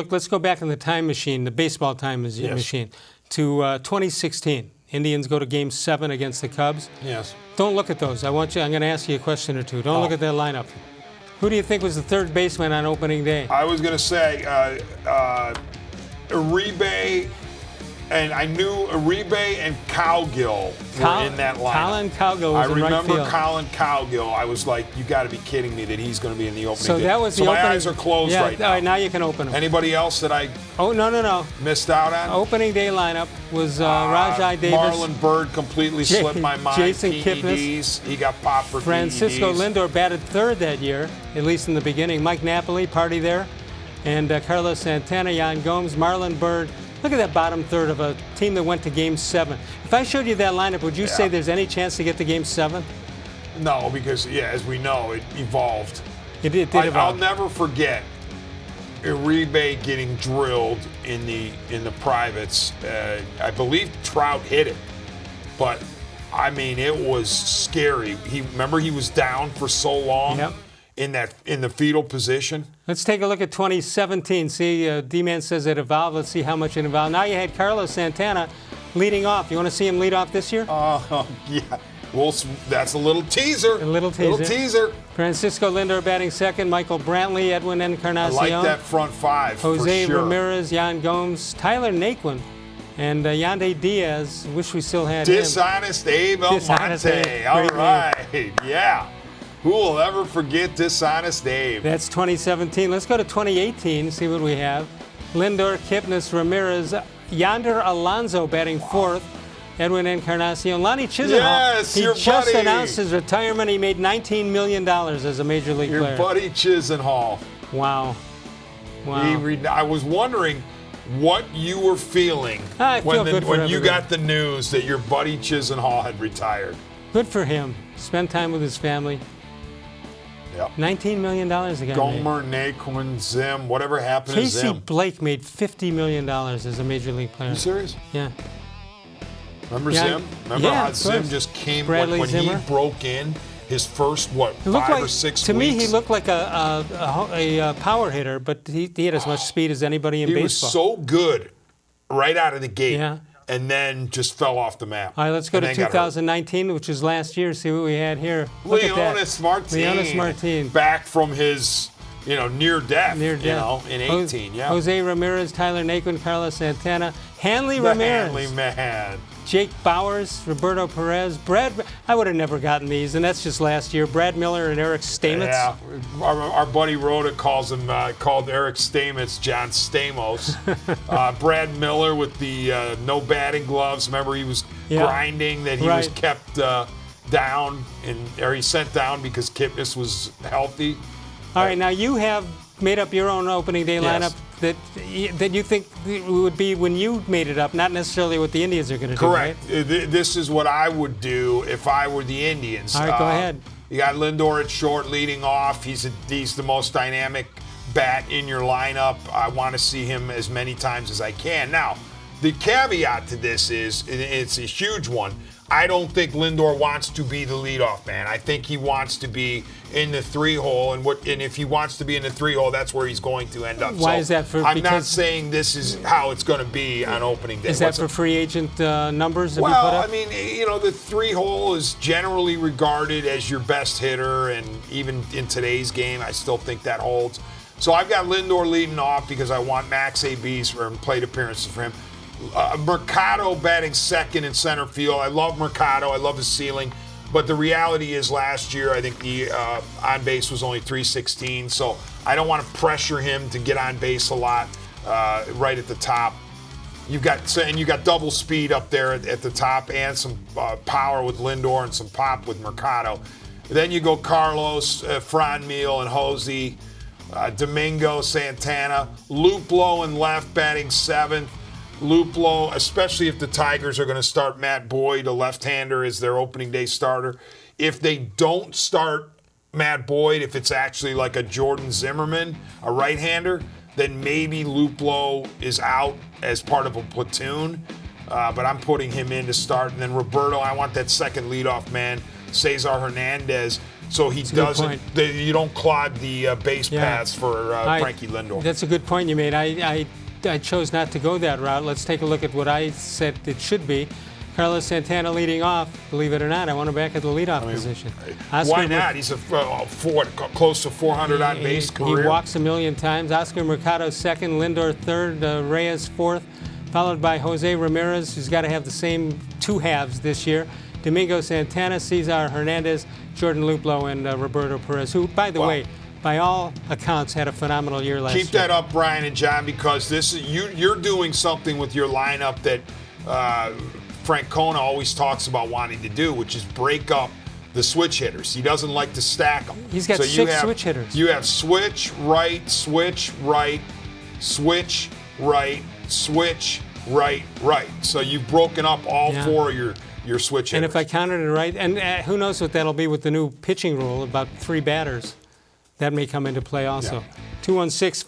Look, let's go back in the time machine, the baseball time machine, to 2016. Indians go to Game 7 against the Cubs. Yes. Don't look at those. I'm going to ask you a question or two. Don't look at that lineup. Who do you think was the third baseman on opening day? I was going to say Uribe, and I knew Uribe and Cowgill were in that lineup. Colin Cowgill was in right field. I remember Colin Cowgill. I was like, you got to be kidding me that he's going to be in the opening day. That was the my opening. Eyes are closed right now. All right, now you can open them. Anybody else that I missed out on? Opening day lineup was Rajai Davis. Marlon Byrd completely slipped my mind. Jason PEDs. Kipnis. He got popped for Francisco-Lindor batted third that year, at least in the beginning. Mike-Napoli, party there. And Carlos-Santana, yan-Gomes, Marlon Byrd. Look at that bottom third of a team that went to Game 7. If I showed you that lineup, would you say there's any chance to get to Game 7? No, because, as we know, it evolved. It did evolve. I'll never forget Uribe getting drilled in the privates. I believe Trout hit it, but, I mean, it was scary. Remember he was down for so long? Yep. In the fetal position. Let's take a look at 2017. See, D-Man says it evolved. Let's see how much it evolved. Now you had Carlos Santana leading off. You want to see him lead off this year? Yeah. Well, that's a little teaser. A little teaser. Francisco-Lindor batting second. Michael-Brantley, Edwin-Encarnacion. I like that front five. Jose-Ramirez, Yan-Gomes, Tyler Naquin, and Yandy Diaz. Wish we still had Dishonest Abe Almonte. All right. Yeah. Who will ever forget Dishonest Abe? That's 2017. Let's go to 2018, see what we have. Lindor, Kipnis, Ramirez, Yonder-Alonso batting fourth. Edwin-Encarnacion. Lonnie Chisenhall. He just announced his retirement. He made $19 million as a Major League player. Your buddy Chisenhall. Wow. I was wondering what you were feeling when you got the news that your buddy Chisenhall had retired. Good for him. Spend time with his family. Yep. $19 million again. Gomer, Naquin, Zim, whatever happened to Zim. Casey Blake made $50 million as a Major League player. Are you serious? Yeah. Remember Zim? Remember how Zim just came when he broke in? His first, 5 or 6 weeks? To me, he looked like a power hitter, but he had as much speed as anybody in baseball. He was so good right out of the gate. Yeah. And then just fell off the map. All right, let's go to 2019, which was last year. See what we had here. Leonis Martin. Back from his, near death. In 18. Yeah. Jose-Ramirez, Tyler Naquin, Carlos Santana, Ramirez. Hanley man. Jake Bowers, Roberto-Perez, I would have never gotten these, and that's just last year. Brad Miller and Eric Stamets. Yeah, our buddy Rhoda called Eric Stamets John Stamos. Brad Miller with the no batting gloves. Remember, he was grinding that he was kept down, or he sent down because Kipnis was healthy. All right, now you have made up your own opening day lineup that you think would be when you made it up, not necessarily what the Indians are going to do. Correct. Right? This is what I would do if I were the Indians. All right, go ahead. You got Lindor at short leading off. He's the most dynamic bat in your lineup. I want to see him as many times as I can. Now, the caveat to this is, it's a huge one, I don't think Lindor wants to be the leadoff man. I think he wants to be in the 3-hole, and if he wants to be in the 3-hole, that's where he's going to end up. Why is that? I'm not saying this is how it's going to be on opening day. Is that for free agent numbers that we put up? I mean, the 3-hole is generally regarded as your best hitter, and even in today's game, I still think that holds. So I've got Lindor leading off because I want max ABs for plate appearances for him. Mercado batting second in center field. I love Mercado. I love his ceiling. But the reality is last year, I think the on base was only .316. So I don't want to pressure him to get on base a lot right at the top. You got double speed up there at the top and some power with Lindor and some pop with Mercado. Then you go Carlos, Franmil, and Jose, Domingo-Santana, Luplow in left batting seventh. Luplow, especially if the Tigers are going to start Matt Boyd, a left-hander, as their opening day starter. If they don't start Matt Boyd, if it's actually like a Jordan Zimmerman, a right-hander, then maybe Luplow is out as part of a platoon. But I'm putting him in to start. And then Roberto, I want that second leadoff man, Cesar-Hernandez. so he doesn't. You don't clog the base paths for Frankie Lindor. That's a good point you made. I chose not to go that route. Let's take a look at what I said it should be. Carlos-Santana leading off. Believe it or not, I want him back at the leadoff position. Why not? He's a close to 400 on base career. He walks a million times. Oscar-Mercado second, Lindor third, Reyes fourth, followed by Jose-Ramirez, who's got to have the same two halves this year. Domingo-Santana, Cesar-Hernandez, Jordan-Luplow, and Roberto-Perez, who, by the way, by all accounts, had a phenomenal year last year. Keep that up, Brian and John, because this is you're doing something with your lineup that Francona always talks about wanting to do, which is break up the switch hitters. He doesn't like to stack them. He's got six switch hitters. You have switch, right, switch, right, switch, right, switch, right, right. So you've broken up all four of your switch hitters. And if I counted it right, and who knows what that'll be with the new pitching rule, about 3 batters. That may come into play also. 216